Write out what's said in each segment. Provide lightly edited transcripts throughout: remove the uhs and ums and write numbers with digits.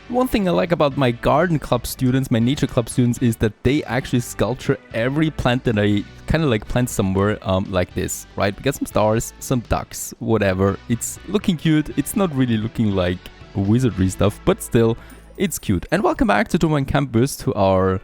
One thing I like about my garden club students, my nature club students, is that they actually sculpture every plant that I kind of like plant somewhere like this, right? We got some stars, some ducks, whatever. It's looking cute. It's not really looking like wizardry stuff, but still, it's cute. And welcome back to Point Campus, to our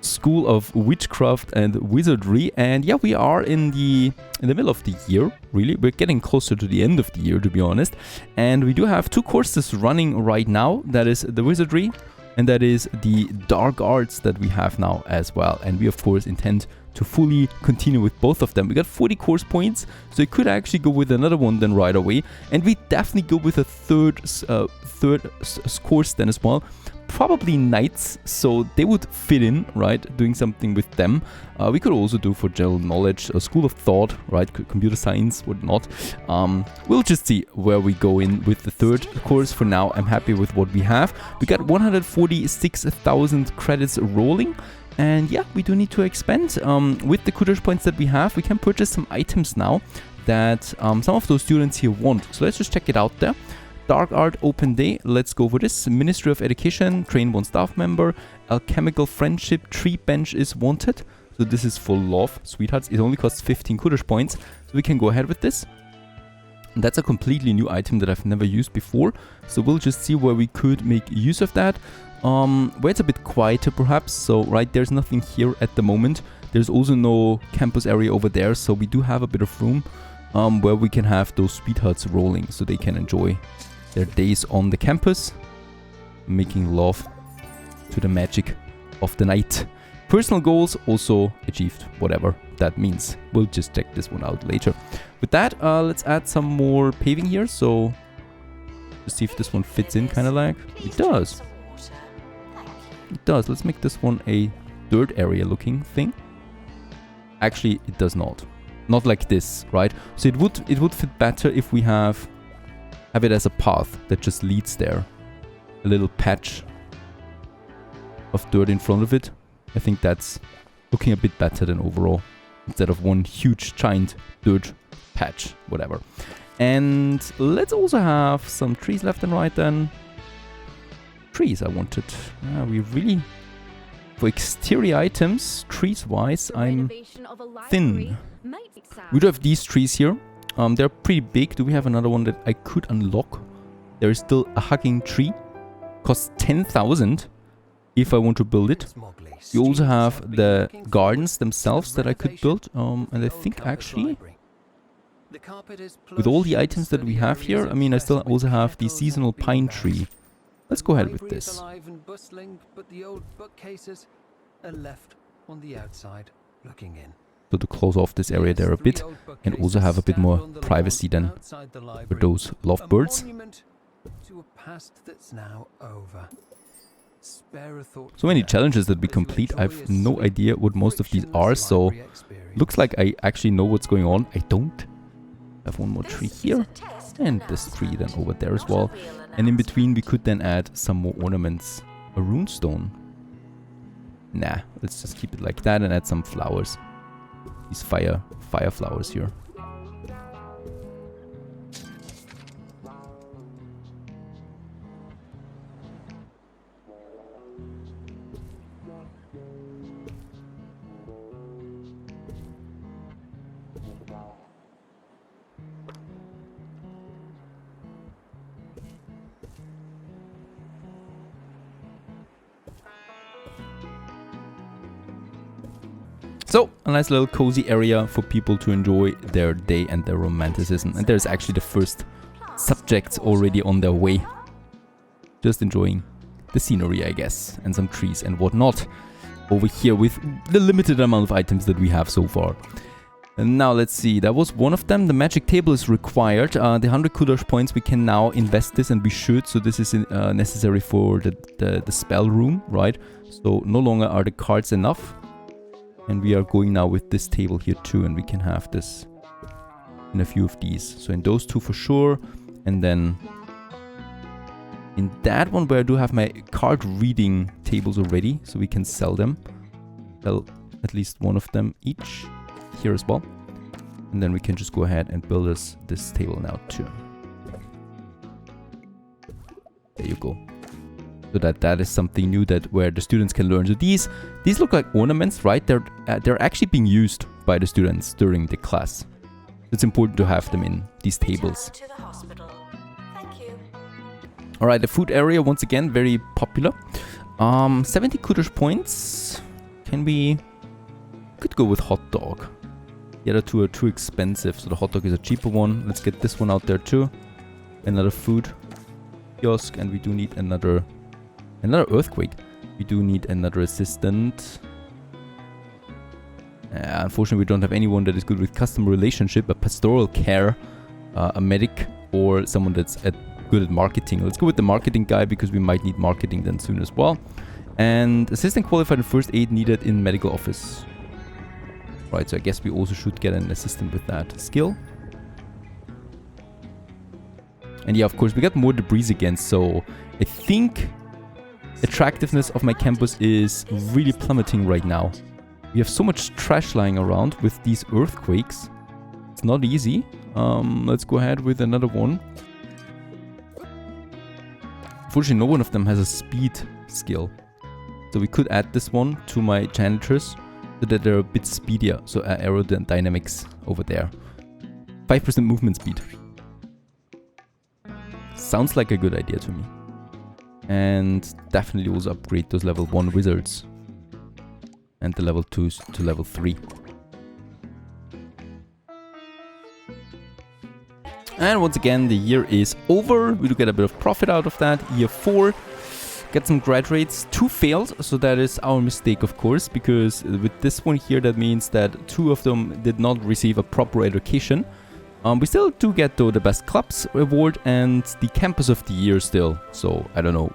School of Witchcraft and Wizardry. And yeah, we are in the middle of the year, really. We're getting closer to the end of the year, to be honest. And we do have two courses running right now. That is the Wizardry and that is the Dark Arts that we have now as well. And we, of course, intend to fully continue with both of them. We got 40 course points, so I could actually go with another one then right away. And we definitely go with a third course then as well. Probably knights, so they would fit in, right? Doing something with them. We could also do for general knowledge, a school of thought, right? Computer science, whatnot. We'll just see where we go in with the third course. For now, I'm happy with what we have. We got 146,000 credits rolling. And yeah, we do need to expand. With the courage points that we have, we can purchase some items now that some of those students here want. So let's just check it out there. Dark Art Open Day, let's go for this. Ministry of Education, train one staff member. Alchemical Friendship, tree bench is wanted. So this is for love, sweethearts. It only costs 15 courage points, so we can go ahead with this. And that's a completely new item that I've never used before. So we'll just see where we could make use of that. Where it's a bit quieter perhaps. So right, there's nothing here at the moment. There's also no campus area over there, so we do have a bit of room where we can have those sweethearts rolling so they can enjoy their days on the campus, making love to the magic of the night. Personal goals also achieved, whatever that means. We'll just check this one out later. With that, let's add some more paving here. So, let's see if this one fits in, kind of like. It does. It does. Let's make this one a dirt area looking thing. Actually, it does not. Not like this, right? So it would fit better if we have it as a path that just leads there. A little patch of dirt in front of it. I think that's looking a bit better than overall. Instead of one huge giant dirt patch, whatever. And let's also have some trees left and right then. Trees I wanted. We really, for exterior items, trees-wise, I'm thin. We do have these trees here. They're pretty big. Do we have another one that I could unlock? There is still a hugging tree. Costs 10,000 if I want to build it. You also have the gardens themselves that I could build. And I think actually, with all the items that we have here, I mean, I still also have the seasonal pine tree. Let's go ahead with this. So to close off this area there a bit and also have a bit more privacy then for those lovebirds. So many challenges that we complete. I have no idea what most of these are, so looks like I actually know what's going on. I don't. I have one more tree here and this tree then over there as well. And in between we could then add some more ornaments. A runestone. Nah, let's just keep it like that and add some flowers. These fire flowers here. So, a nice little cozy area for people to enjoy their day and their romanticism. And there's actually the first subjects already on their way. Just enjoying the scenery, I guess, and some trees and whatnot over here with the limited amount of items that we have so far. And now let's see, that was one of them. The magic table is required. The 100 kudos points, we can now invest this, and we should. So this is necessary for the spell room, right? So no longer are the cards enough. And we are going now with this table here too, and we can have this in a few of these. So in those two for sure, and then in that one where I do have my card reading tables already, so we can sell them. Sell at least one of them each here as well. And then we can just go ahead and build us this table now too. There you go. So that is something new that where the students can learn. So these look like ornaments, right? They're actually being used by the students during the class. It's important to have them in these tables. All right, the food area once again very popular. 70 Kudosh points. Could go with hot dog. The other two are too expensive, so the hot dog is a cheaper one. Let's get this one out there too. Another food kiosk, and we do need another earthquake. We do need another assistant. Unfortunately, we don't have anyone that is good with customer relationship, a pastoral care, a medic, or someone that's good at marketing. Let's go with the marketing guy because we might need marketing then soon as well. And assistant qualified in first aid needed in medical office. Right, so I guess we also should get an assistant with that skill. And yeah, of course, we got more debris again, so I think attractiveness of my campus is really plummeting right now. We have so much trash lying around with these earthquakes. It's not easy. Let's go ahead with another one. Unfortunately, no one of them has a speed skill. So we could add this one to my janitors so that they're a bit speedier. So aerodynamics over there. 5% movement speed. Sounds like a good idea to me. And definitely also upgrade those level 1 wizards. And the level 2s to level 3. And once again, the year is over. We do get a bit of profit out of that. Year 4. Get some graduates. 2 failed, so that is our mistake, of course, because with this one here, that means that 2 of them did not receive a proper education. We still do get, though, the best clubs award and the campus of the year still. So I don't know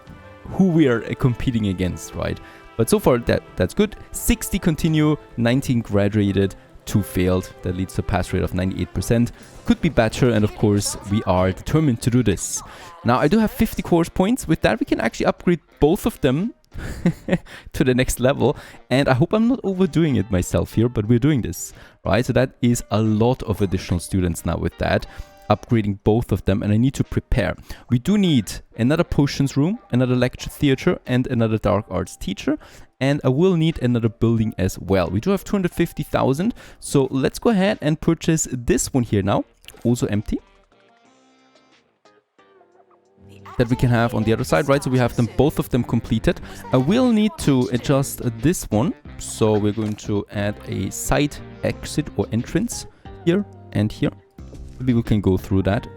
who we are competing against, right? But so far, that's good. 60 continue, 19 graduated, 2 failed. That leads to a pass rate of 98%. Could be better, and of course, we are determined to do this. Now, I do have 50 course points. With that, we can actually upgrade both of them to the next level. And I hope I'm not overdoing it myself here, but we're doing this, right? So that is a lot of additional students now with that. Upgrading both of them, and I need to prepare. We do need another potions room, another lecture theater, and another dark arts teacher, and I will need another building as well. We do have 250,000, so let's go ahead and purchase this one here now, also empty, that we can have on the other side, right? So we have them, both of them completed. I will need to adjust this one, so we're going to add a side exit or entrance here and here. Maybe we can go through that.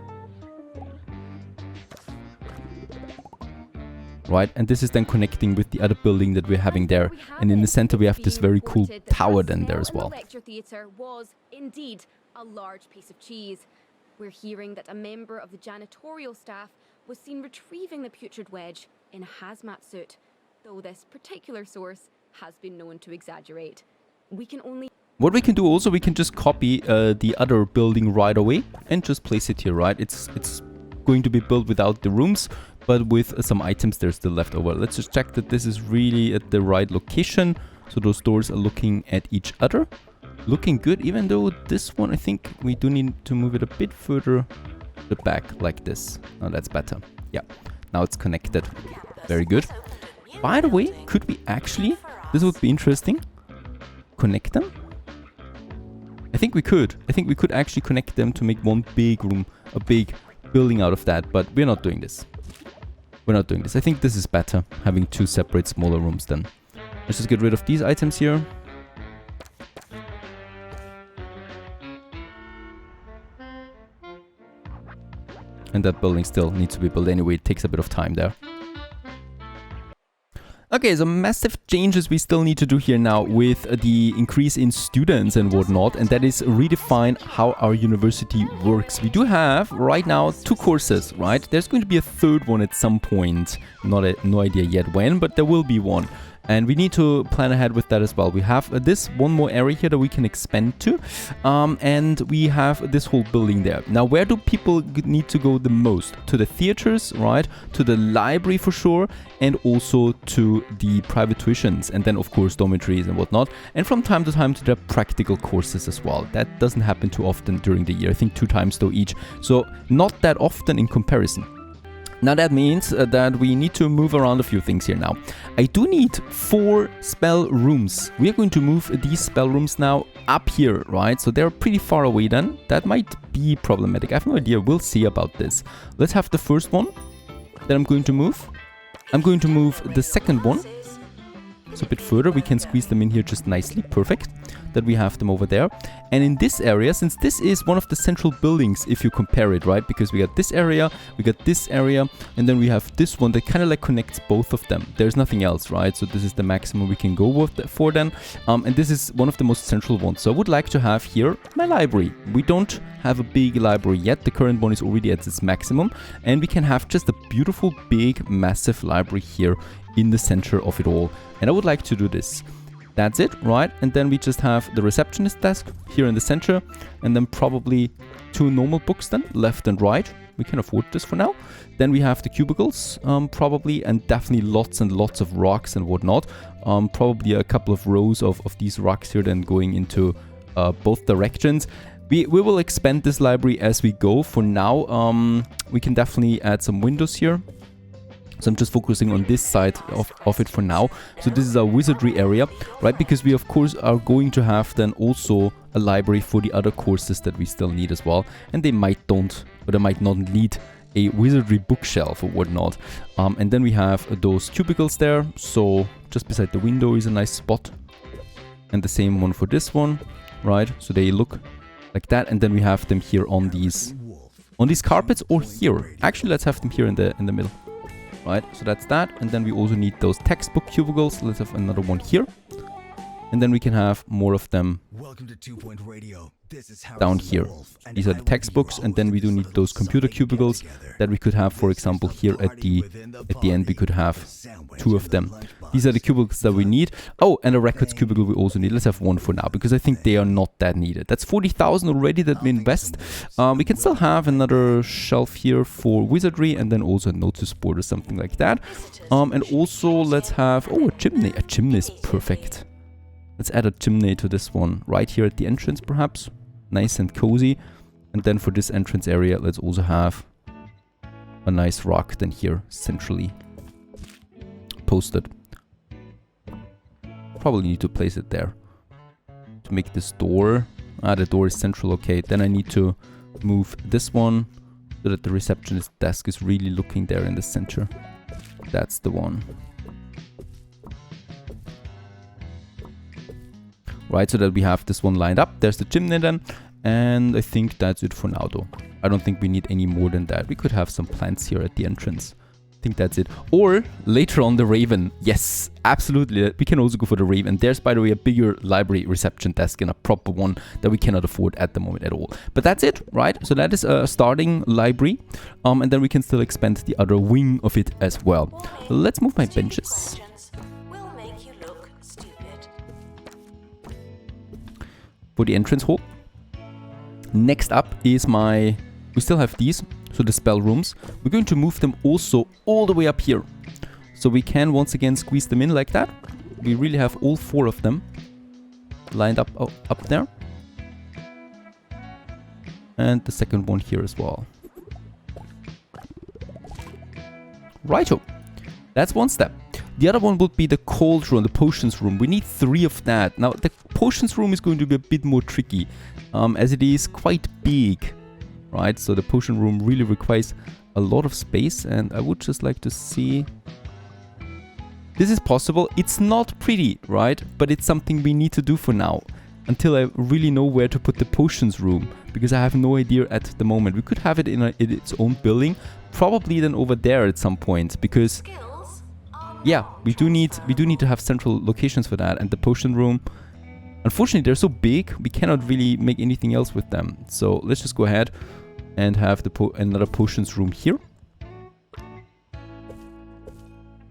Right, and this is then connecting with the other building that we're having there. And in the center we have this very cool tower then there as well. The lecture theatre was indeed a large piece of cheese. We're hearing that a member of the janitorial staff was seen retrieving the putrid wedge in a hazmat suit, though this particular source has been known to exaggerate. We can only... What we can do also, we can just copy the other building right away and just place it here, right? It's going to be built without the rooms, but with some items there still left over. Let's just check that this is really at the right location. So those doors are looking at each other. Looking good, even though this one, I think we do need to move it a bit further to the back like this. Oh, that's better. Yeah, now it's connected. Very good. By the way, could we actually, this would be interesting, connect them? I think we could. I think we could actually connect them to make one big room, a big building out of that, but we're not doing this. We're not doing this. I think this is better, having 2 separate smaller rooms then. Let's just get rid of these items here. And that building still needs to be built anyway. It takes a bit of time there. Okay, so massive changes we still need to do here now with the increase in students and whatnot, and that is redefine how our university works. We do have right now 2 courses, right? There's going to be a 3rd one at some point. No idea yet when, but there will be one. And we need to plan ahead with that as well. We have this one more area here that we can expand to. And we have this whole building there. Now, where do people need to go the most? To the theaters, right? To the library for sure. And also to the private tuitions. And then, of course, dormitories and whatnot. And from time to time to the practical courses as well. That doesn't happen too often during the year. I think 2 times though each. So not that often in comparison. Now that means that we need to move around a few things here now. I do need 4 spell rooms. We are going to move these spell rooms now up here, right? So they're pretty far away then. That might be problematic. I have no idea. We'll see about this. Let's have the first one that I'm going to move. I'm going to move the second one. So a bit further, we can squeeze them in here just nicely. Perfect. That we have them over there. And in this area, since this is one of the central buildings, if you compare it, right? Because we got this area, we got this area, and then we have this one that kind of like connects both of them. There's nothing else, right? So this is the maximum we can go with for then. And this is one of the most central ones. So I would like to have here my library. We don't have a big library yet. The current one is already at its maximum. And we can have just a beautiful, big, massive library here in the center of it all. And I would like to do this. That's it, right? And then we just have the receptionist desk here in the center, and then probably 2 normal books then, left and right. We can afford this for now. Then we have the cubicles, probably, and definitely lots and lots of rocks and whatnot. Probably a couple of rows of these rocks here then going into both directions. We will expand this library as we go. For now, we can definitely add some windows here. So I'm just focusing on this side of it for now. So this is our wizardry area, right? Because we of course are going to have then also a library for the other courses that we still need as well. And they might not need a wizardry bookshelf or whatnot. And then we have those cubicles there. So just beside the window is a nice spot. And the same one for this one, right? So they look like that. And then we have them here on these carpets or here. Actually, let's have them here in the middle. Right, so that's that. And then we also need those textbook cubicles. Let's have another one here. And then we can have more of them down here. These are the textbooks, and then we do need those computer cubicles that we could have, for example, here at the end. We could have 2 of them. These are the cubicles that we need. Oh, and a records cubicle we also need. Let's have 1 for now, because I think they are not that needed. That's 40,000 already that we invest. We can still have another shelf here for wizardry, and then also a notice board or something like that. And also let's have, oh, a chimney. A chimney is perfect. Let's add a chimney to this one right here at the entrance, perhaps. Nice and cozy. And then for this entrance area, let's also have a nice rock then here centrally posted. Probably need to place it there to make this door. The door is central. Okay, then I need to move this one so that the receptionist desk is really looking there in the center. That's the one. Right, so that we have this one lined up. There's the chimney then. And I think that's it for now though. I don't think we need any more than that. We could have some plants here at the entrance. I think that's it. Or later on the Raven. Yes, absolutely. We can also go for the Raven. There's, by the way, a bigger library reception desk and a proper one that we cannot afford at the moment at all. But that's it, right? So that is a starting library. And then we can still expand the other wing of it as well. Let's move my benches. For the entrance hall. Next up is we still have these, so the spell rooms. We're going to move them also all the way up here. So we can once again squeeze them in like that. We really have all 4 of them lined up there. And the second one here as well. Righto. That's one step. The other one would be the cauldron, the potions room. We need 3 of that. Now, the potions room is going to be a bit more tricky, as it is quite big, right? So the potion room really requires a lot of space, and I would just like to see... This is possible. It's not pretty, right? But it's something we need to do for now, until I really know where to put the potions room, because I have no idea at the moment. We could have it in its own building, probably then over there at some point, because... Yeah, we do need to have central locations for that. And the potion room, unfortunately, they're so big, we cannot really make anything else with them. So let's just go ahead and have another potions room here.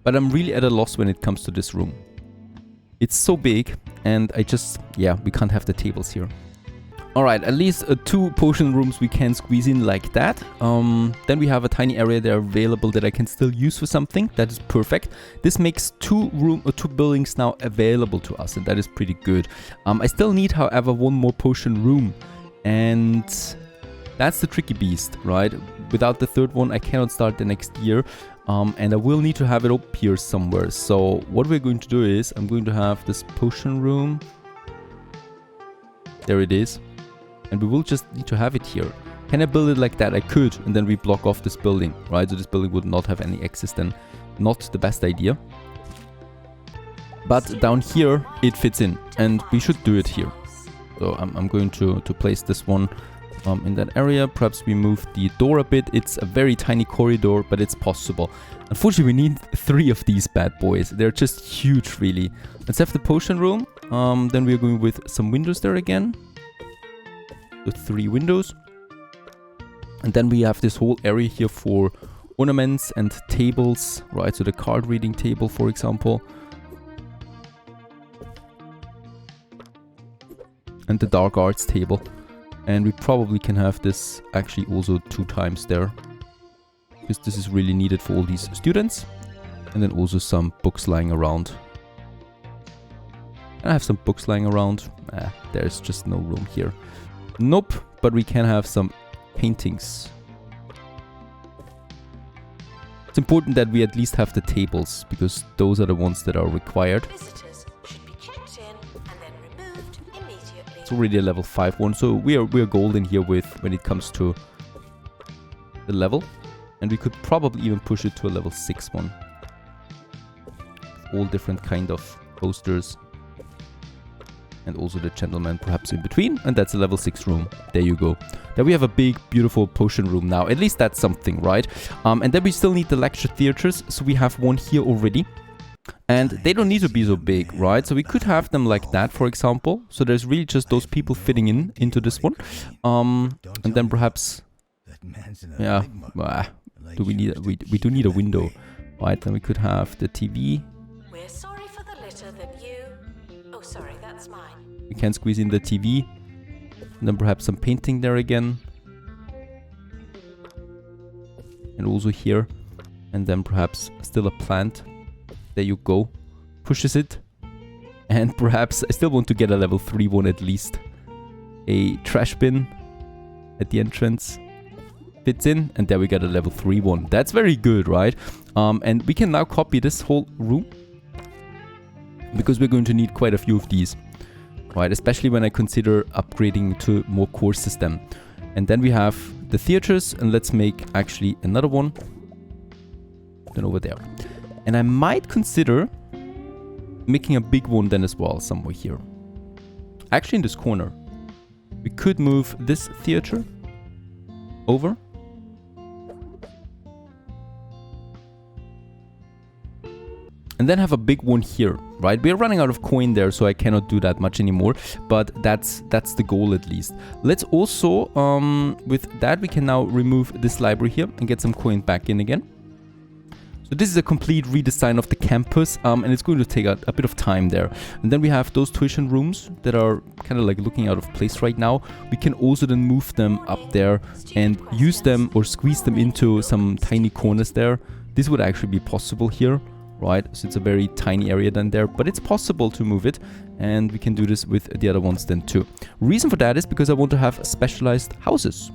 But I'm really at a loss when it comes to this room. It's so big, and we can't have the tables here. Alright, at least 2 potion rooms we can squeeze in like that. Then we have a tiny area there available that I can still use for something. That is perfect. This makes 2 buildings now available to us, and that is pretty good. I still need, however, 1 more potion room. And that's the tricky beast, right? without the third one, I cannot start the next year. And I will need to have it up here somewhere. So what we're going to do is I'm going to have this potion room. There it is. And we will just need to have it here. Can I build it like that? I could. And then we block off this building, right? So this building would not have any access then. Not the best idea. But down here, it fits in. And we should do it here. So I'm going to place this one in that area. Perhaps we move the door a bit. It's a very tiny corridor, but it's possible. Unfortunately, we need 3 of these bad boys. They're just huge, really. Let's have the potion room. Then we're going with some windows there again. So 3 windows. And then we have this whole area here for ornaments and tables, right? So the card reading table, for example. And the dark arts table. And we probably can have this actually also 2 times there. Because this is really needed for all these students. And then also some books lying around. And I have some books lying around. There's just no room here. Nope, but we can have some paintings. It's important that we at least have the tables, because those are the ones that are required. It's already a level 5 one, so we are golden here with when it comes to the level, and we could probably even push it to a level 6 one. All different kind of posters, and also the gentleman perhaps in between, and that's a level 6 room. There you go. Then we have a big, beautiful potion room now. At least that's something, right? And then we still need the lecture theaters, so we have one here already. And they don't need to be so big, right? So we could have them like that, for example. So there's really just those people fitting into this one. And then perhaps, yeah, do we need? We do need a window, right? Then we could have the TV. We're sorry for the litter that you. Oh, sorry, that's mine. We can squeeze in the TV. And then perhaps some painting there again. And also here. And then perhaps still a plant. There you go. Pushes it. And perhaps I still want to get a level 3 one at least. A trash bin at the entrance. Fits in. And there we got a level 3 one. That's very good, right? And we can now copy this whole room. Because we're going to need quite a few of these. Right? Especially when I consider upgrading to more courses then. And then we have the theaters. And let's make actually another one. Then over there. And I might consider making a big one then as well, somewhere here. Actually in this corner. We could move this theater over. And then have a big one here, right? We're running out of coin there, so I cannot do that much anymore. But that's the goal at least. Let's also, with that, we can now remove this library here and get some coin back in again. So this is a complete redesign of the campus, and it's going to take a bit of time there. And then we have those tuition rooms that are kind of like looking out of place right now. We can also then move them up there and use them or squeeze them into some tiny corners there. This would actually be possible here, right? So it's a very tiny area then there, but it's possible to move it, and we can do this with the other ones then too. Reason for that is because I want to have specialized houses.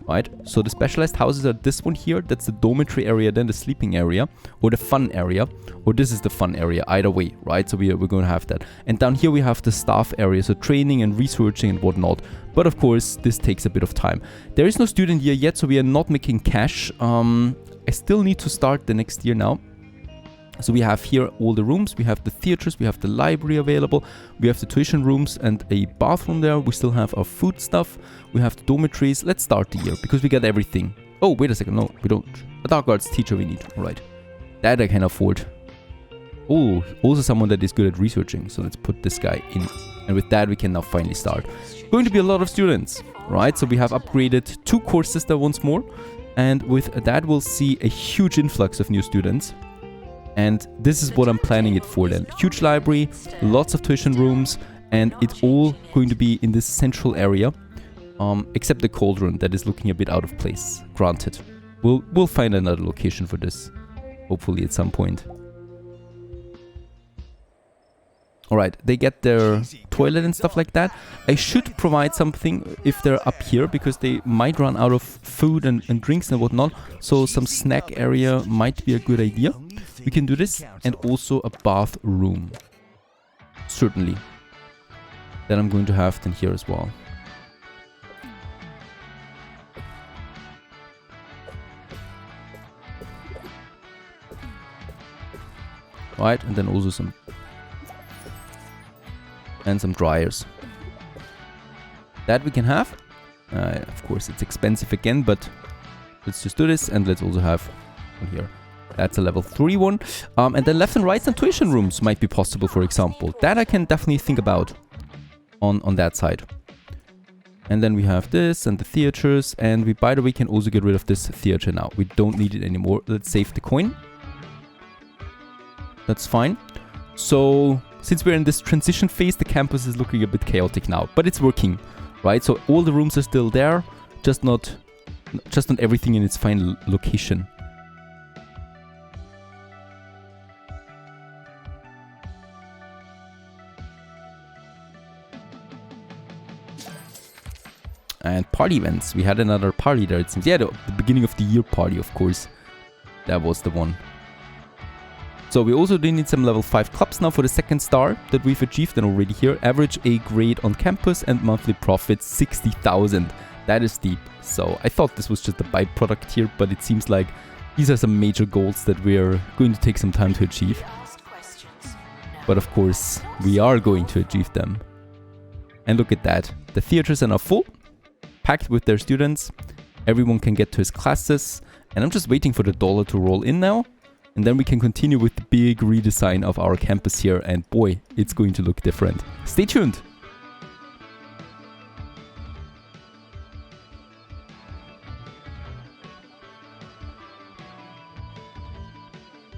Right, so the specialized houses are this one here. That's the dormitory area, then the sleeping area, or the fun area, or this is the fun area. Either way, right? So we're going to have that. And down here we have the staff area, so training and researching and whatnot. But of course, this takes a bit of time. There is no student year yet, so we are not making cash. I still need to start the next year now. So we have here all the rooms, we have the theaters, we have the library available, we have the tuition rooms and a bathroom there. We still have our food stuff, we have the dormitories. Let's start the year because we got everything. Oh, wait a second, no, we don't. A dark arts teacher we need, all right. That I can afford. Oh, also someone that is good at researching. So let's put this guy in. And with that, we can now finally start. Going to be a lot of students, right? So we have upgraded 2 courses there once more. And with that, we'll see a huge influx of new students. And this is what I'm planning it for then. Huge library, lots of tuition rooms, and it's all going to be in this central area. Except the cauldron that is looking a bit out of place. Granted. We'll find another location for this. Hopefully at some point. Alright, they get their toilet and stuff like that. I should provide something if they're up here, because they might run out of food and drinks and whatnot. So some snack area might be a good idea. We can do this, and also a bathroom. Certainly. That I'm going to have then here as well. Right, and then also some dryers. That we can have. Of course, it's expensive again, but let's just do this, and let's also have one here. That's a level 3 one. And then left and right and tuition rooms might be possible, for example. That I can definitely think about on that side. And then we have this and the theaters, and we, by the way, can also get rid of this theater now. We don't need it anymore. Let's save the coin. That's fine. So, since we're in this transition phase, the campus is looking a bit chaotic now, but it's working, right? So all the rooms are still there, just not everything in its final location. And party events. We had another party there, it seems. Yeah, the beginning of the year party, of course. That was the one. So we also do need some level 5 clubs now for the second star that we've achieved, and already here. Average A grade on campus and monthly profit 60,000. That is steep. So I thought this was just a byproduct here, but it seems like these are some major goals that we're going to take some time to achieve. But of course, we are going to achieve them. And look at that. The theaters are now full, packed with their students. Everyone can get to his classes. And I'm just waiting for the dollar to roll in now. And then we can continue with the big redesign of our campus here. And boy, it's going to look different. Stay tuned!